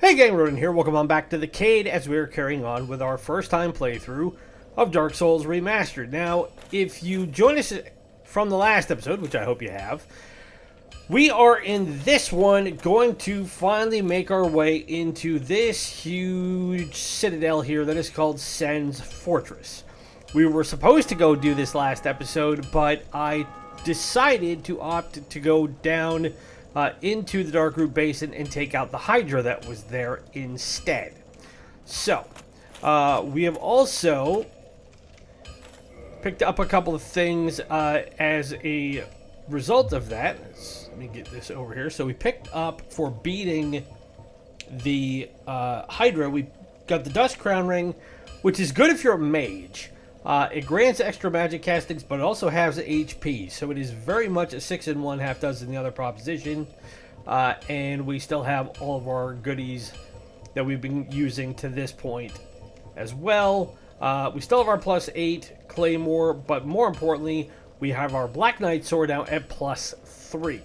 Hey gang, Rodin here. Welcome on back to the Cade as we are carrying on with our first time playthrough of Dark Souls Remastered. Now, if you join us from the last episode, which I hope you have, we are in this one going to finally make our way into this huge citadel here that is called Sen's Fortress. We were supposed to go do this last episode, but I decided to opt to go down into the Darkroot Basin and take out the Hydra that was there instead. So, we have also picked up a couple of things as a result of that. Let me get this over here. So we picked up, for beating the Hydra, we got the Dust Crown Ring, which is good if you're a mage. It grants extra magic castings, but it also has HP, so it is very much a 6 in 1, half dozen the other proposition. And we still have all of our goodies that we've been using to this point as well. We still have our +8 Claymore, but more importantly, we have our Black Knight sword now at +3.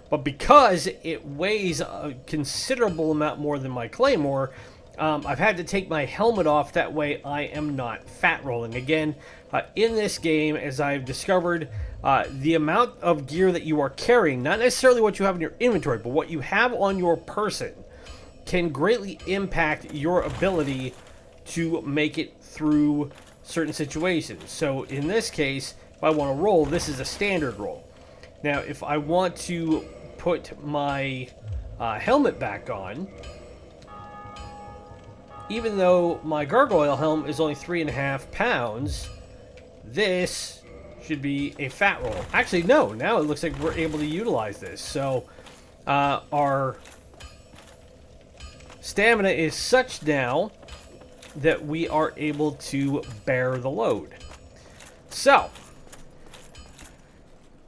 But because it weighs a considerable amount more than my Claymore, I've had to take my helmet off, that way I am not fat rolling. Again, in this game, as I've discovered, the amount of gear that you are carrying, not necessarily what you have in your inventory, but what you have on your person, can greatly impact your ability to make it through certain situations. So in this case, if I want to roll, this is a standard roll. Now, if I want to put my helmet back on, even though my gargoyle helm is only 3.5 pounds, this should be a fat roll. Actually, no. Now it looks like we're able to utilize this. So our stamina is such now that we are able to bear the load. So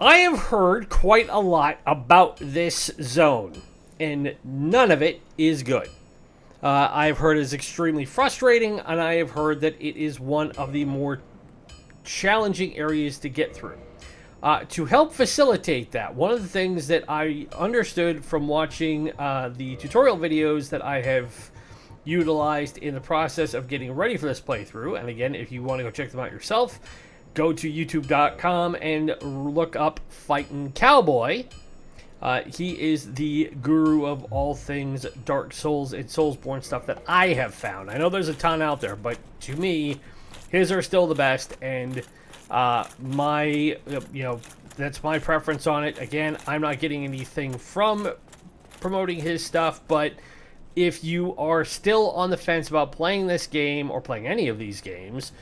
I have heard quite a lot about this zone, and none of it is good. I've heard it is extremely frustrating, and I have heard that it is one of the more challenging areas to get through. To help facilitate that, one of the things that I understood from watching the tutorial videos that I have utilized in the process of getting ready for this playthrough, and again, if you want to go check them out yourself, go to youtube.com and look up Fightin' Cowboy. He is the guru of all things Dark Souls and Soulsborne stuff that I have found. I know there's a ton out there, but to me, his are still the best, and that's my preference on it. Again, I'm not getting anything from promoting his stuff, but if you are still on the fence about playing this game or playing any of these games,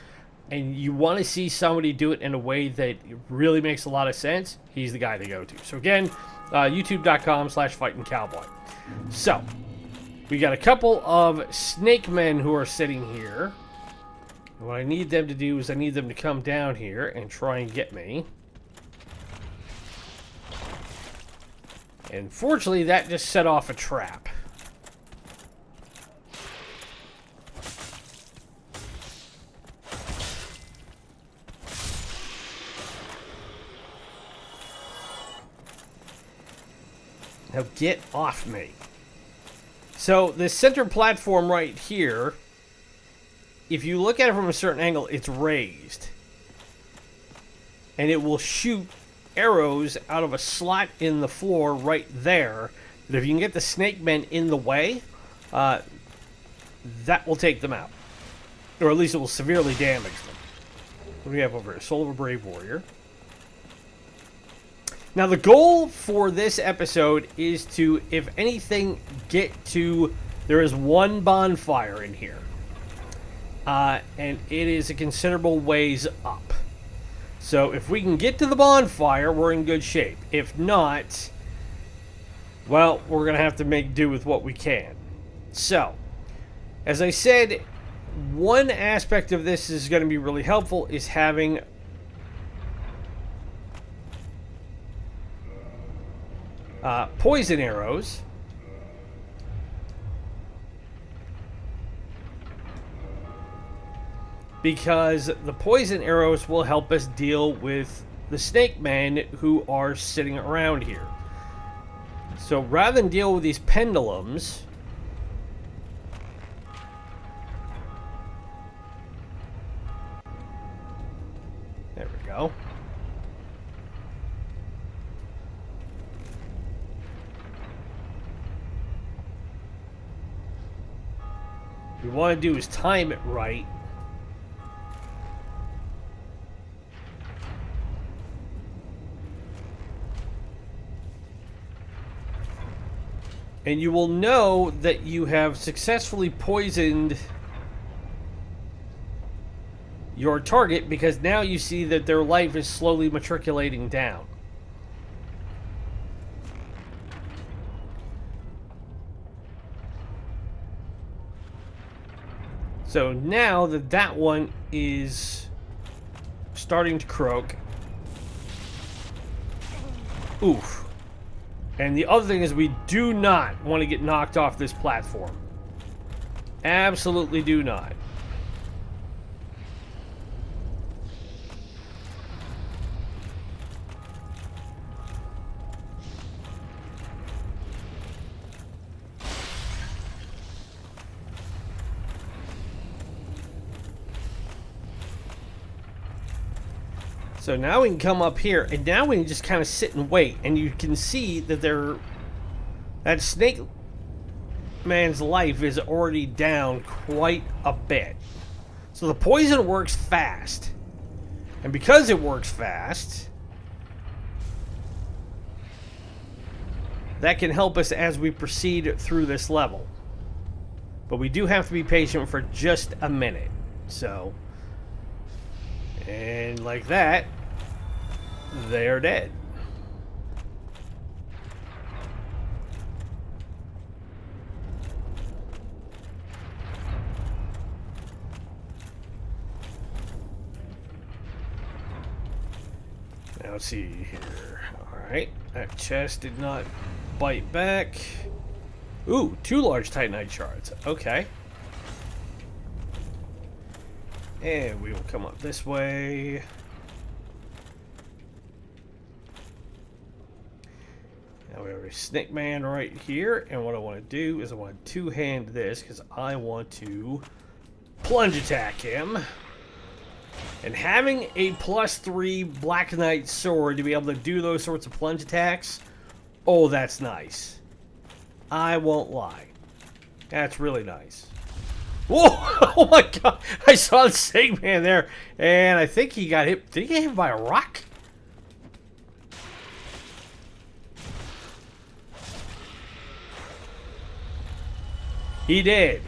and you want to see somebody do it in a way that really makes a lot of sense, he's the guy to go to. So again, youtube.com/fightingcowboy. So, we got a couple of snake men who are sitting here. What I need them to do is I need them to come down here and try and get me. And fortunately, that just set off a trap. Now get off me. So the center platform right here, if you look at it from a certain angle, it's raised. And it will shoot arrows out of a slot in the floor right there. That if you can get the snake men in the way, that will take them out. Or at least it will severely damage them. What do we have over here? Soul of a Brave Warrior. Now, the goal for this episode is to, if anything, get to... There is one bonfire in here. And it is a considerable ways up. So, if we can get to the bonfire, we're in good shape. If not, well, we're going to have to make do with what we can. So, as I said, one aspect of this is going to be really helpful is having... poison arrows, because the poison arrows will help us deal with the snake men who are sitting around here. So rather than deal with these pendulums, go. What we want to do is time it right. And you will know that you have successfully poisoned your target because now you see that their life is slowly matriculating down. So now that that one is starting to croak. Oof. And the other thing is we do not want to get knocked off this platform. Absolutely do not. So now we can come up here, and now we can just kind of sit and wait, and you can see that that snake man's life is already down quite a bit. So the poison works fast, and because it works fast, that can help us as we proceed through this level. But we do have to be patient for just a minute. So, and like that, they're dead. Now let's see here. Alright, that chest did not bite back. Ooh, 2 large titanite shards. Okay. And we will come up this way. Now we have a snake man right here, and what I want to do is I want to two-hand this because I want to plunge attack him. And having a +3 Black Knight sword to be able to do those sorts of plunge attacks, oh, that's nice. I won't lie. That's really nice. Whoa! Oh my god! I saw the snake man there, and I think he got hit. Did he get hit by a rock? He did.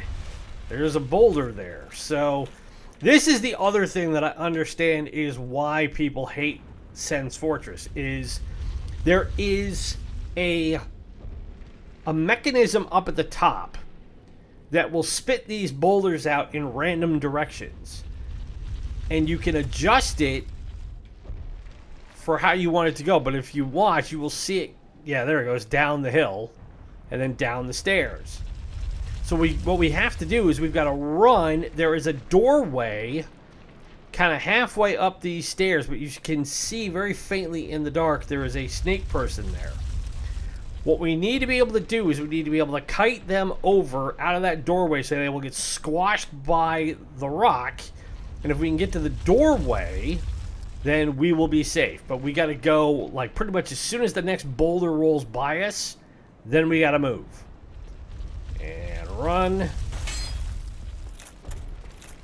There's a boulder there. So, this is the other thing that I understand is why people hate Sen's Fortress. Is there is a mechanism up at the top that will spit these boulders out in random directions. And you can adjust it for how you want it to go. But if you watch, you will see it. Yeah, there it goes. Down the hill. And then down the stairs. So what we have to do is we've got to run. There is a doorway kind of halfway up these stairs. But you can see very faintly in the dark there is a snake person there. What we need to be able to do is we need to be able to kite them over out of that doorway so they will get squashed by the rock. And if we can get to the doorway, then we will be safe. But we got to go, like, pretty much as soon as the next boulder rolls by us, then we got to move. And run.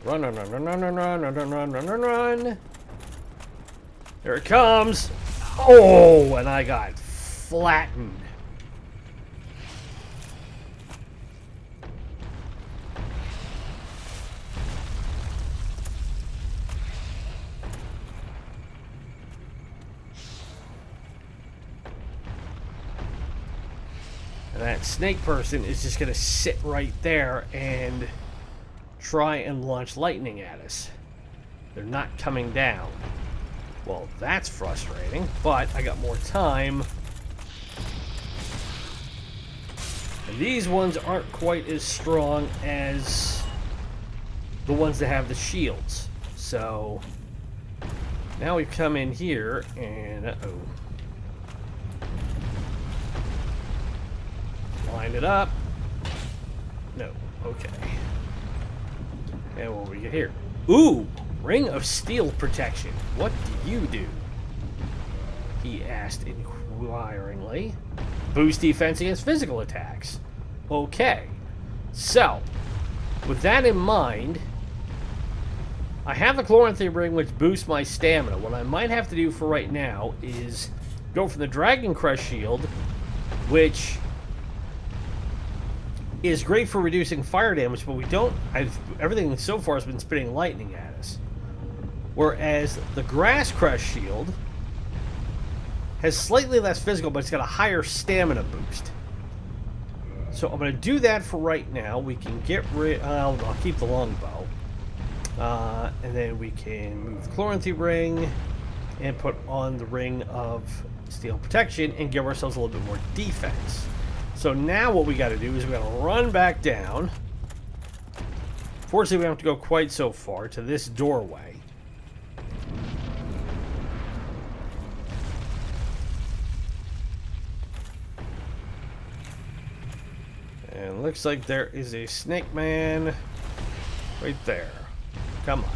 Run, run, run, run, run, run, run, run, run, run, run, run. There it comes. Oh, and I got flattened. And that snake person is just going to sit right there and try and launch lightning at us. They're not coming down. Well, that's frustrating, but I got more time. And these ones aren't quite as strong as the ones that have the shields. So now we come in here and uh-oh. Line it up. No. Okay. And what we get here? Ooh! Ring of Steel Protection. What do you do? He asked inquiringly. Boost defense against physical attacks. Okay. So, with that in mind, I have the Chloranthy Ring, which boosts my stamina. What I might have to do for right now is go for the Dragon Crush Shield, which is great for reducing fire damage, but we don't... everything so far has been spitting lightning at us. Whereas the Grass Crush Shield has slightly less physical, but it's got a higher stamina boost. So I'm going to do that for right now. We can get rid... I'll keep the longbow. And then we can move the Chloranthy Ring and put on the Ring of Steel Protection and give ourselves a little bit more defense. So now what we got to do is we got to run back down. Fortunately, we don't have to go quite so far to this doorway. And looks like there is a snake man right there. Come on.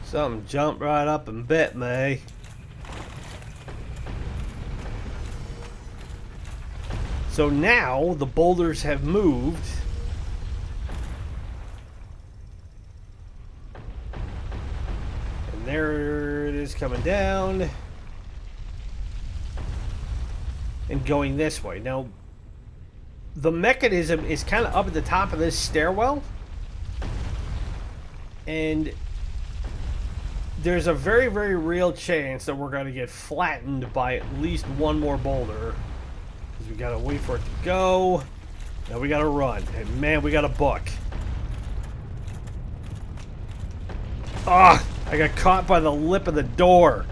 Something jumped right up and bit me. So now the boulders have moved. And there it is coming down. And going this way. Now, the mechanism is kind of up at the top of this stairwell. And there's a very, very real chance that we're going to get flattened by at least one more boulder. Because we got to wait for it to go. Now we got to run. And man, we got a book. Ah! I got caught by the lip of the door.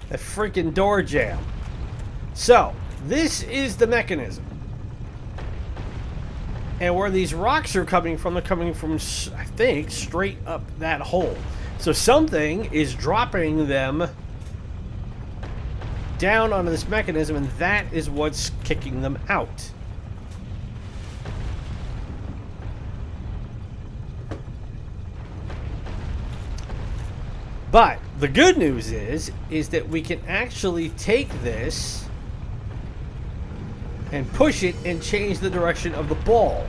That freaking door jam. So, this is the mechanism. And where these rocks are coming from, they're coming from, I think, straight up that hole. So something is dropping them down onto this mechanism, and that is what's kicking them out. But the good news is that we can actually take this and push it and change the direction of the ball.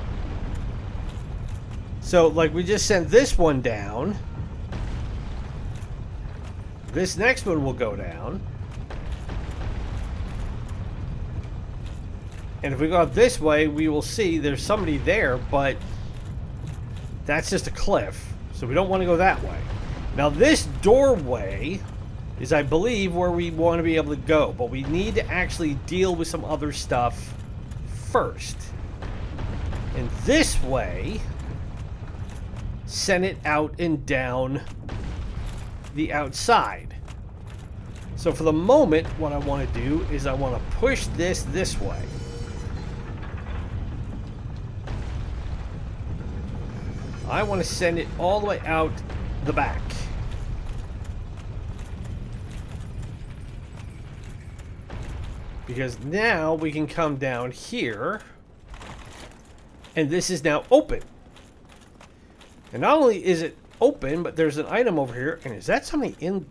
So, like, we just sent this one down. This next one will go down. And if we go up this way, we will see there's somebody there, but that's just a cliff. So we don't want to go that way. Now this doorway is, I believe, where we want to be able to go. But we need to actually deal with some other stuff first. And this way, send it out and down the outside. So for the moment, what I want to do is I want to push this way. I want to send it all the way out the back. Because now we can come down here. And this is now open. And not only is it open, but there's an item over here. And is that somebody in...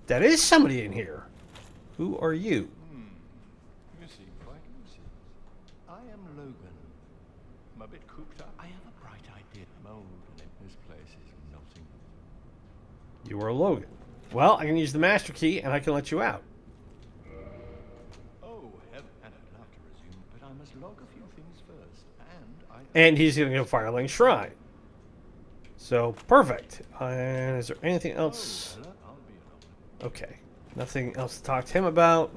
That is somebody in here. Who are you? You seem quite lucid. I am Logan. I'm a bit cooped up. I have a bright idea. Mold in this place is melting. You are Logan. Well, I can use the master key and I can let you out. Oh, heaven. And I'd love to resume, but I must log a few things first. And he's going to go Firelink Shrine. So, perfect. And is there anything else? Oh, Okay. Nothing else to talk to him about.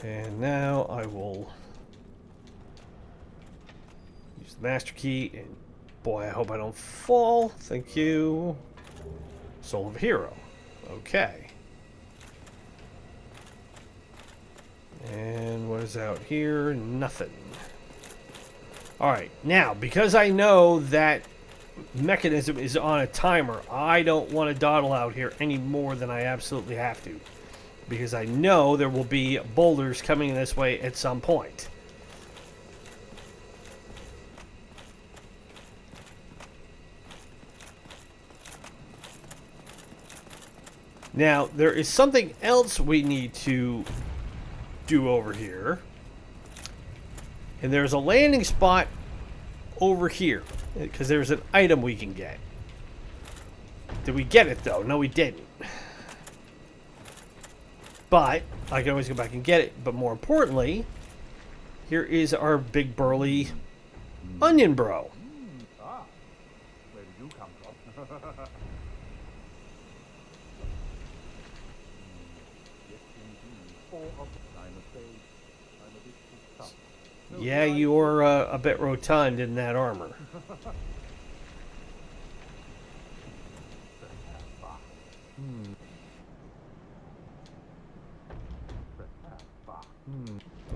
And now I will use the master key. And boy, I hope I don't fall. Thank you. Soul of a Hero. Okay. And what is out here? Nothing. Alright, now, because I know that mechanism is on a timer. I don't want to dawdle out here any more than I absolutely have to, because I know there will be boulders coming this way at some point. Now, there is something else we need to do over here. And there's a landing spot over here, because there's an item we can get. Did we get it, though? No, we didn't. But I can always go back and get it. But more importantly, here is our big burly onion bro. Ah, where did you come from? Yes, indeed. I'm afraid I'm a bit too tough. Yeah, you're a bit rotund in that armor.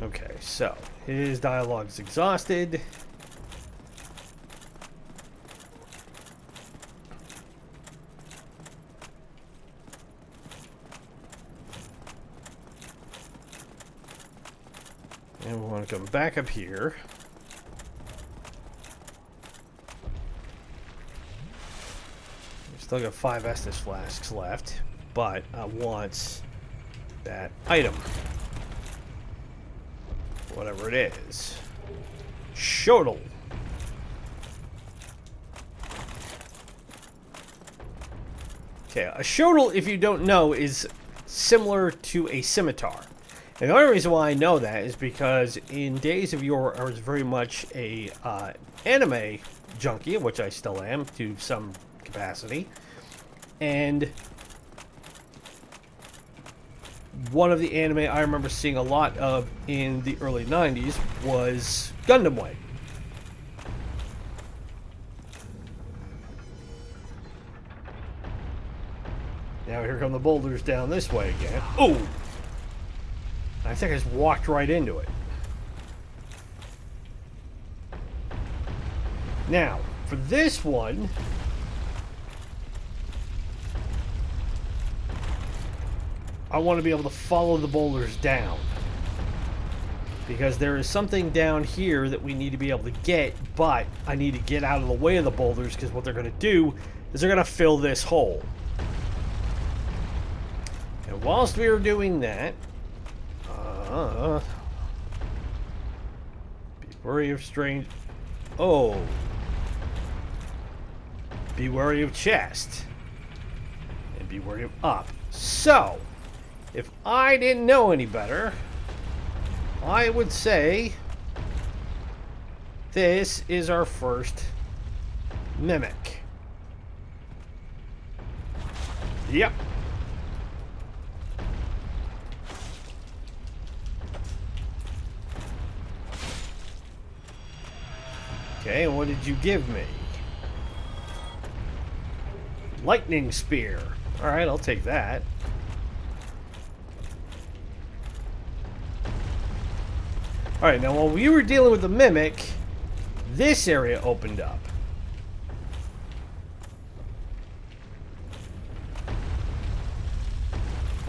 Okay, so his dialogue is exhausted. And we want to come back up here. We still got 5 Estus flasks left, but I want that item. Whatever it is. Shodel. Okay, a shodel, if you don't know, is similar to a scimitar. And the only reason why I know that is because in days of yore, I was very much a anime junkie, which I still am to some capacity. And one of the anime I remember seeing a lot of in the early 90s was Gundam Wing. Now here come the boulders down this way again. Oh! I think I just walked right into it. Now, for this one, I want to be able to follow the boulders down, because there is something down here that we need to be able to get, but I need to get out of the way of the boulders, because what they're going to do is they're going to fill this hole. And whilst we are doing that, be wary of strange... Oh. Be wary of chest. And be wary of up. So, if I didn't know any better, I would say this is our first mimic. Yep. Okay, and what did you give me? Lightning spear. Alright, I'll take that. Alright, now while we were dealing with the mimic, this area opened up.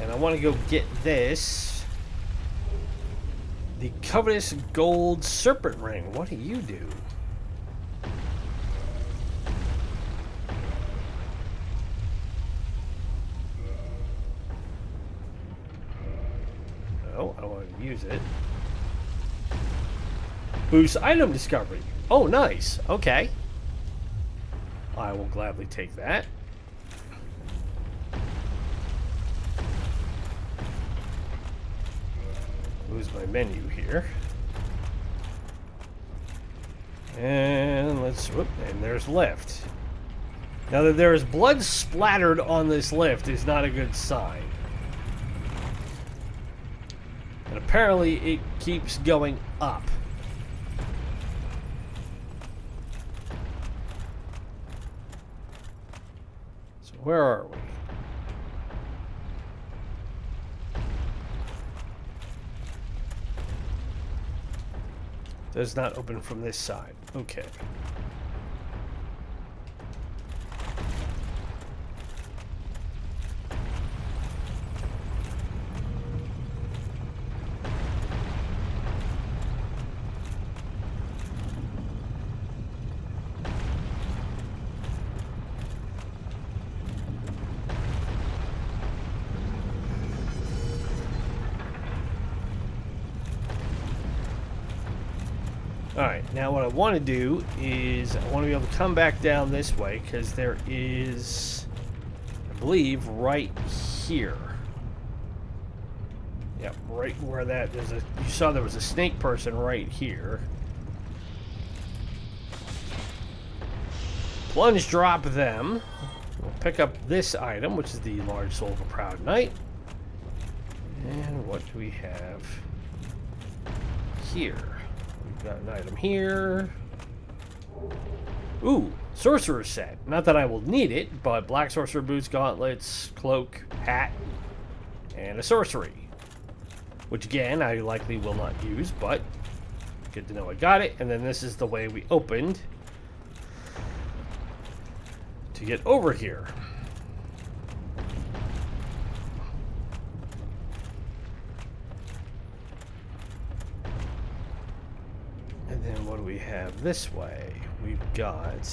And I want to go get this. The covetous gold serpent ring. What do you do? No, I don't want to use it. Boost item discovery. Oh, nice. Okay. I will gladly take that. Lose my menu here. And let's... Whoop, and there's lift. Now that there is blood splattered on this lift is not a good sign. And apparently it keeps going up. So where are we? Does not open from this side. Okay. Alright, now what I want to do is I want to be able to come back down this way because there is, I believe, right here. Yep, right where that, there's a, you saw there was a snake person right here. Plunge drop them. We'll pick up this item, which is the large soul of a proud knight. And what do we have here? We've got an item here. Ooh, sorcerer set. Not that I will need it, but black sorcerer boots, gauntlets, cloak, hat, and a sorcery. Which again, I likely will not use, but good to know I got it. And then this is the way we opened to get over here. And then what do we have this way? We've got...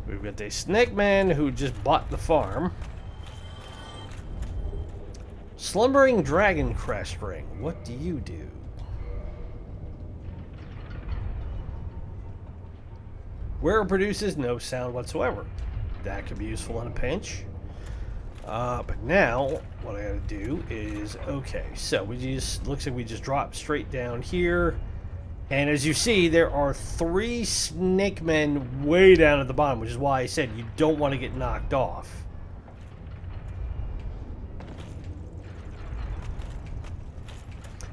We've got the snake man who just bought the farm. Slumbering dragon crest ring. What do you do? Wearer produces no sound whatsoever. That could be useful in a pinch. But now what I gotta do is, okay, so we just, looks like we just drop straight down here. And as you see, there are 3 snake men way down at the bottom, which is why I said you don't want to get knocked off.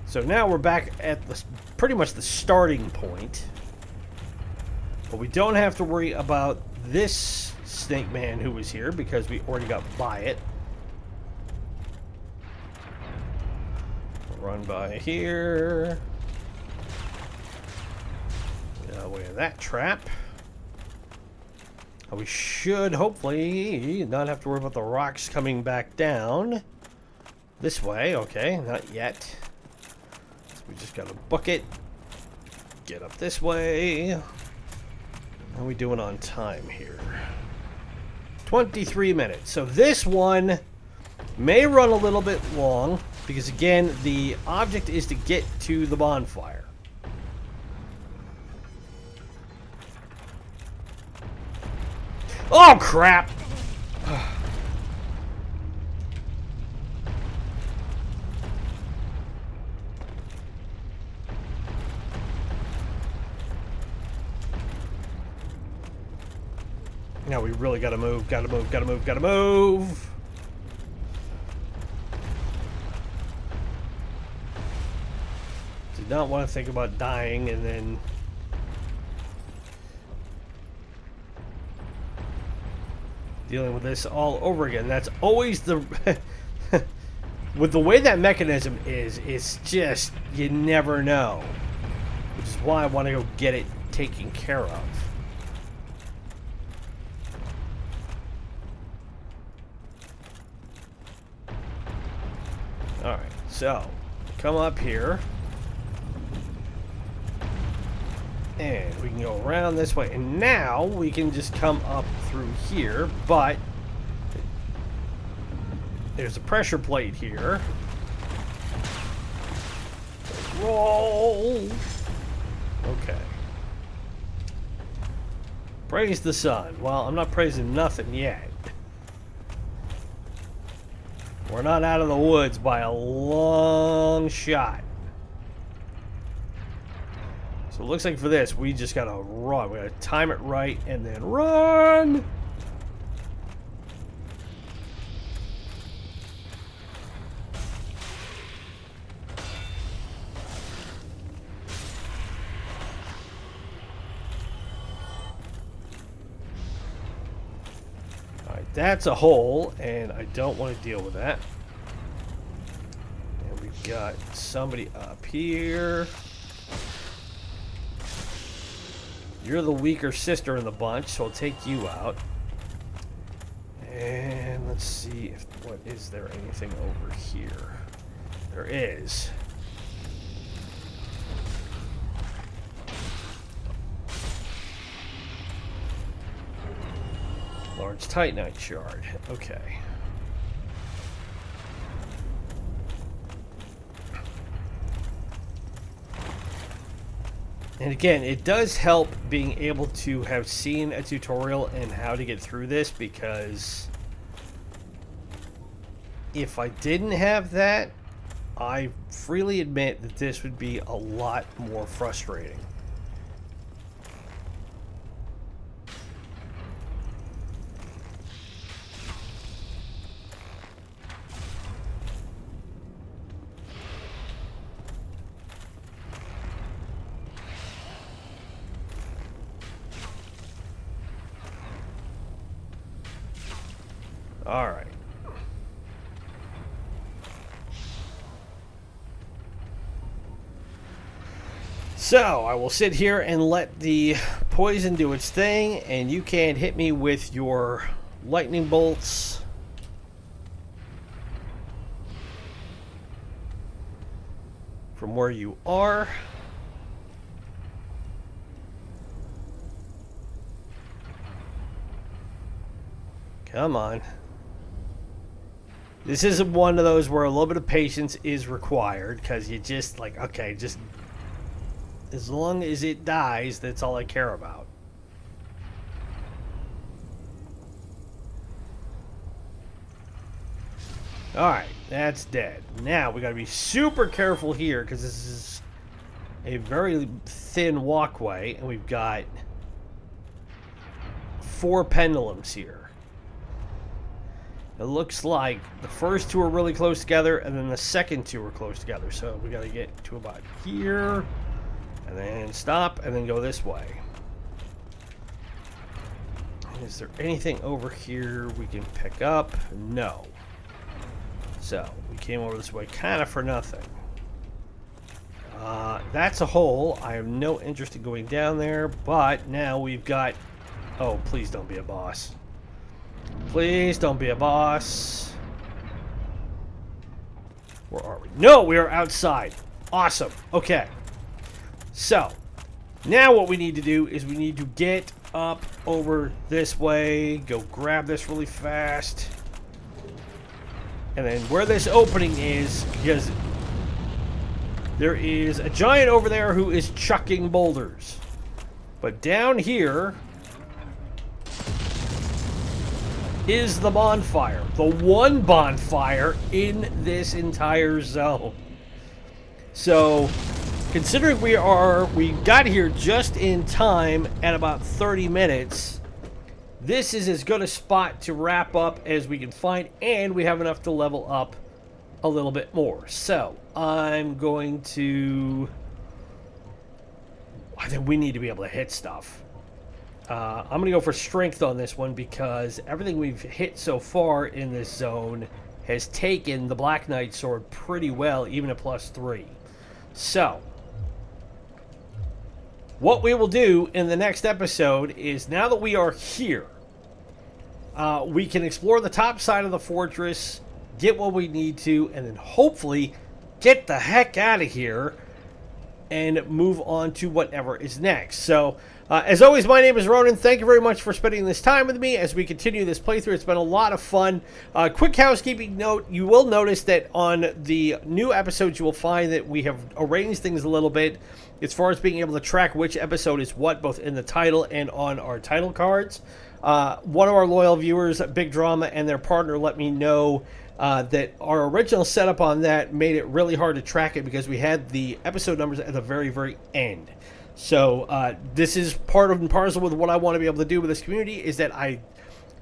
So now we're back at the, pretty much the starting point. But we don't have to worry about this snake man who was here because we already got by it. We'll run by here. Away of that trap. We should hopefully not have to worry about the rocks coming back down this way. Okay, not yet. So we just gotta book it. Get up this way. How are we doing on time here? 23 minutes. So this one may run a little bit long because again, the object is to get to the bonfire. Oh, crap! Now we really gotta move, gotta move, gotta move, gotta move! Did not want to think about dying and then... dealing with this all over again. That's always the... with the way that mechanism is, it's just, you never know. Which is why I want to go get it taken care of. Alright, so, come up here. And we can go around this way. And now we can just come up through here, but there's a pressure plate here. Roll! Okay. Praise the sun. Well, I'm not praising nothing yet. We're not out of the woods by a long shot. So it looks like for this, we just gotta run. We gotta time it right and then run! Alright, that's a hole, and I don't want to deal with that. And we've got somebody up here. You're the weaker sister in the bunch, so I'll take you out. And let's see if what is there anything over here? There is. large titanite shard. Okay. And again, it does help being able to have seen a tutorial and how to get through this, because if I didn't have that, I freely admit that this would be a lot more frustrating. All right. So, I will sit here and let the poison do its thing, and you can't hit me with your lightning bolts. From where you are. Come on. This isn't one of those where a little bit of patience is required, because you just, like, okay, just as long as it dies, that's all I care about. Alright, that's dead. Now, we gotta be super careful here, because this is a very thin walkway, and we've got 4 pendulums here. It looks like the first 2 are really close together, and then the second 2 are close together. So we got to get to about here, and then stop, and then go this way. Is there anything over here we can pick up? No. So we came over this way kind of for nothing. That's a hole. I have no interest in going down there, but now we've got... Oh, please don't be a boss. Please don't be a boss. Where are we? No, we are outside. Awesome. Okay. So, now what we need to do is we need to get up over this way. Go grab this really fast. And then where this opening is, because there is a giant over there who is chucking boulders. But down here is the bonfire. The one bonfire in this entire zone. So, considering we got here just in time at about 30 minutes, this is as good a spot to wrap up as we can find, and we have enough to level up a little bit more. So, I'm going to... I think we need to be able to hit stuff. I'm going to go for strength on this one, because everything we've hit so far in this zone has taken the Black Knight sword pretty well, even at +3. So, what we will do in the next episode is, now that we are here, we can explore the top side of the fortress, get what we need to, and then hopefully get the heck out of here and move on to whatever is next. So, as always, my name is Ronan. Thank you very much for spending this time with me as we continue this playthrough. It's been a lot of fun. Quick housekeeping note, you will notice that on the new episodes, you will find that we have arranged things a little bit as far as being able to track which episode is what, both in the title and on our title cards. One of our loyal viewers, Big Drama, and their partner let me know that our original setup on that made it really hard to track it, because we had the episode numbers at the very, very end. So this is part and parcel with what I want to be able to do with this community, is that I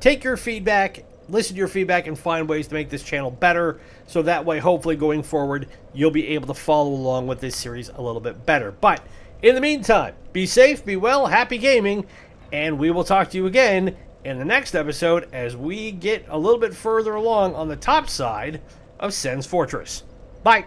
take your feedback, listen to your feedback, and find ways to make this channel better, so that way, hopefully, going forward, you'll be able to follow along with this series a little bit better. But in the meantime, be safe, be well, happy gaming, and we will talk to you again in the next episode as we get a little bit further along on the top side of Sen's Fortress. Bye!